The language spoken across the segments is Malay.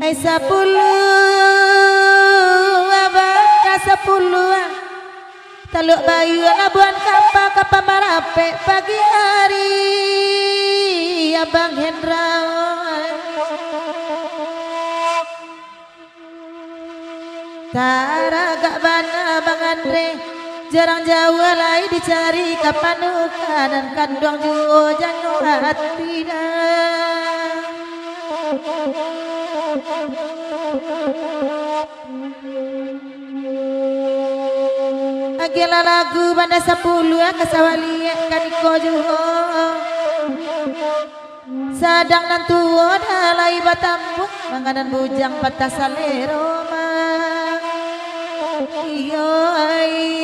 Ay 10 abad 10 Taluk Bayu Labuan Kapal Marape pagi hari Abang Hendra Taragak bana Bang Andre jarang jauh lai dicari kapanuka dan kandung juo janu hati dah Agila lagu banda 10 kasawali kaniko juo sadang nantuo dalai batambuk manganan bujang patah salero Iyoi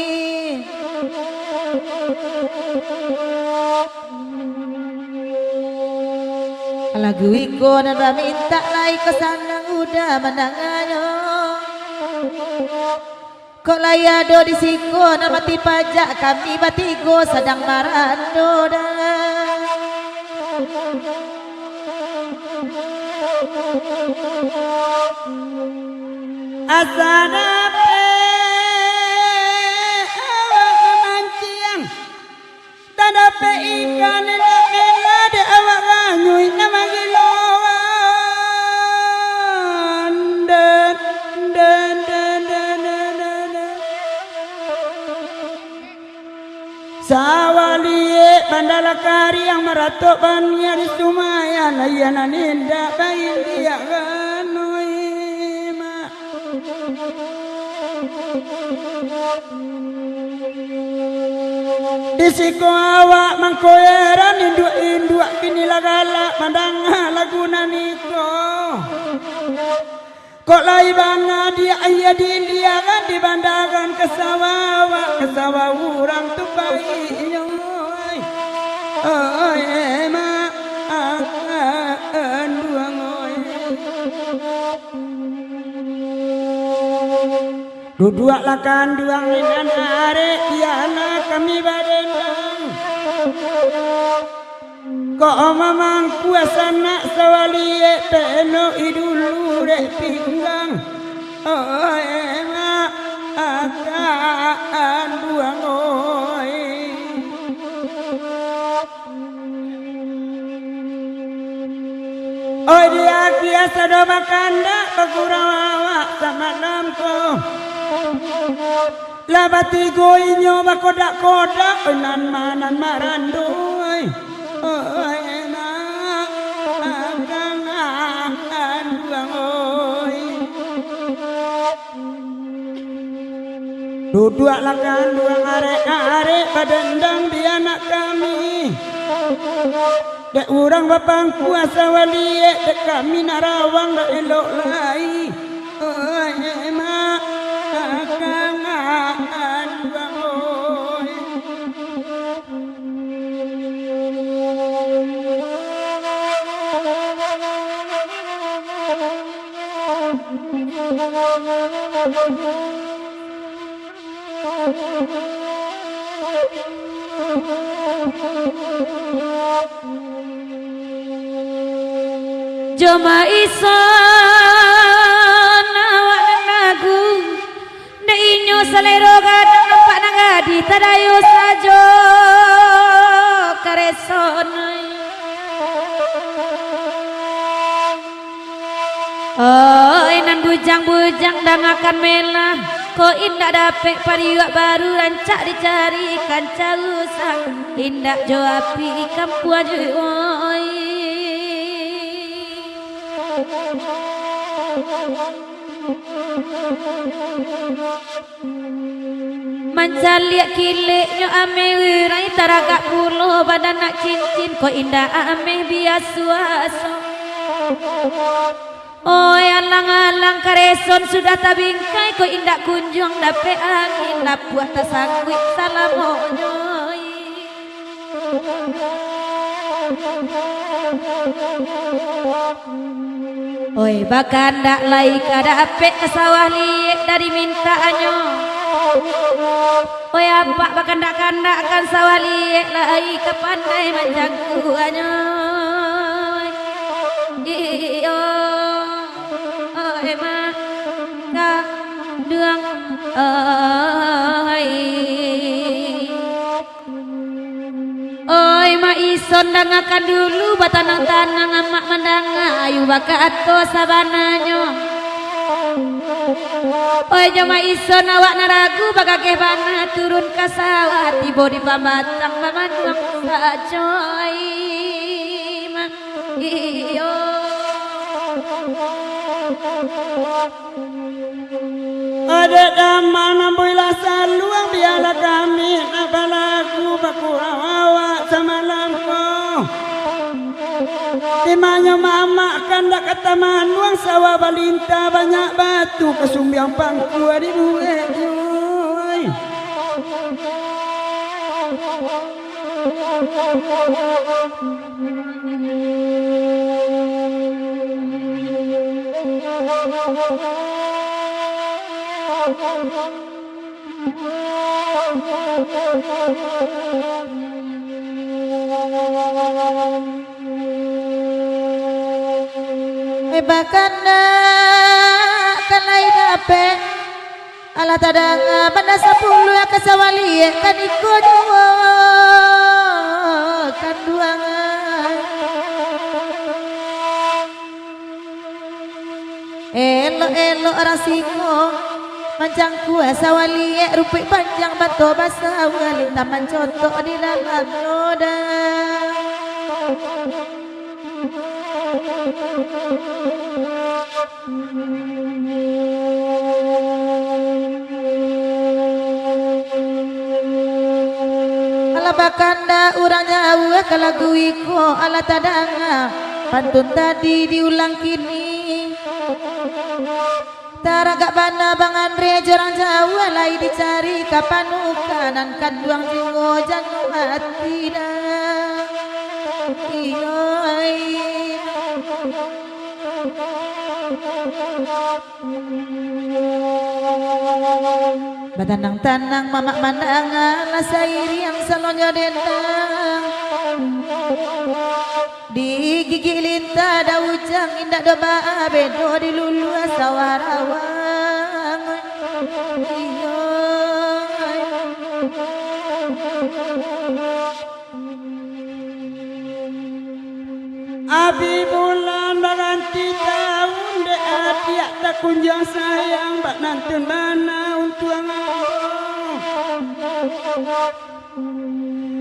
lagu iko nada minta lai kesanang udah mendanganyo kok layado di siko nama ti pajak kami batigo sedang marando dah asana Dape ikan nak de awak nganyui nama giloan dan Sawaliye bandala kari yang meratuk bannya di Sumaya layanan indah bayi dia ganui mak Disiko awak mangkoyeran induk kini lagala mandang laguna niko kok lai banga dia ayah dia kan dibandakan ke sawah urang tu bayi oi ema duang oi Duduk lakan duang dan arek diana kami badendang kok mamang kuasa nak sawaliye peno idulu rek pinggang oh emak akan duang oi oi dia biasa do makan dak bagurau awak sama lampu labati goinyo bakodak-kodak nan manan marandoi oi enak akan duang oi duduk lakan duang arek badendang di anak kami dek urang bapang kuasa waliye dek kami narawang dak elok lai oi emak akan duang oi Joma ison awak nagu Deinyo salero gadang nampak nangadi tadayo sajo kareson Oh nan bujang-bujang dangakan melah Ko indak dapet pariwak baru rancak dicari kanca rusak indak jo api kampuan oi Mancal liat kileknya ame wirai taragak pulo badan nak cincin ko indah ame biasa Oh alang-alang kareson sudah tabingkai ko indah kunjung dape angin lapuat tasangwik salamonyoi Oi bahkan dak lai kada apek sawah liek dari mintaanyo Oi apa bahkan dak kandakan sawah liek lai kepandai manjangku anyo Iyo Oi ma ison dangakan dulu batanang-tanang amak mandanga ayu bakat to sabananyo. Oi jama ison awak naragu bagakeh bana turun ka sawah tiba di pamatang mamanuang sajoy mang iyo. Ada damang nambuilah saluang biarlah kami abalaku bakurawawa semalam ko. Timanya mama kandak kata manuang sawah balinta banyak batu kesumbiang pangku di buah yuy. Bakana kanai dape ala tadanga banda 10 ya kasawali kan iko jawa kanduangan elo rasiko panjang kuah sawali rupi panjang bato basa wali taman contoh di dalam noda. Ala bakanda urangnya awa kalaguiko ala tadanga pantun tadi diulang kini. Taragak bana bang Andre jorang Jawa lai dicari kapanukanan kanduang jingo janu hati dah. Iyoi batanang-tanang mamak mandangan lasairi yang salonyo dendang di gigi lintah da ujang indah doba bedo di lulu sawarawang. Abi bulan baganti tahun de adiak tak kunjung sayang bak nantun mana untuk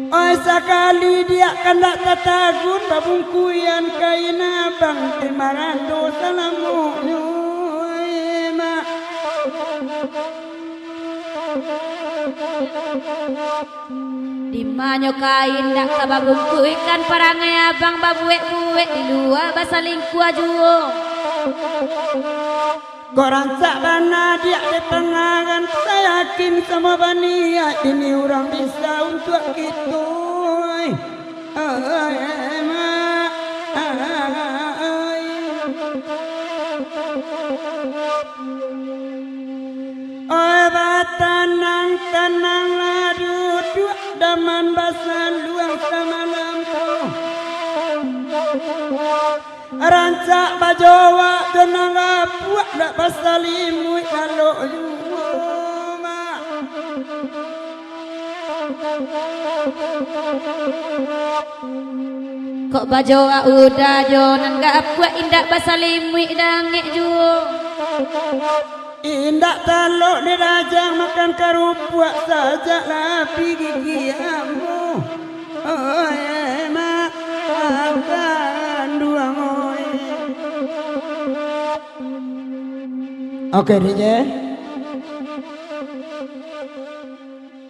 oi sekali dia kandak tatagun babungkuyan kain abang timarando salamu nyoi mak. Dimanyo kain dak kababungku ikan parangai abang babuek-buek di luar basa lingku ajuo. Korang tak bana dia di pengaran saya yakin sama bania ini orang bisa untuk kita. Mak. Oi batanang tanang duduk daman basah luang semalam tu. Rancak bajawa tenang buat dak pasalimu kalau mak. Kok bajawa udah jonan gak buat indak basalimu dangek juo. Indak taluk di rajang makan karupuak saja lapi gigiamu. Oh mak akan duang oi. Oke DJ.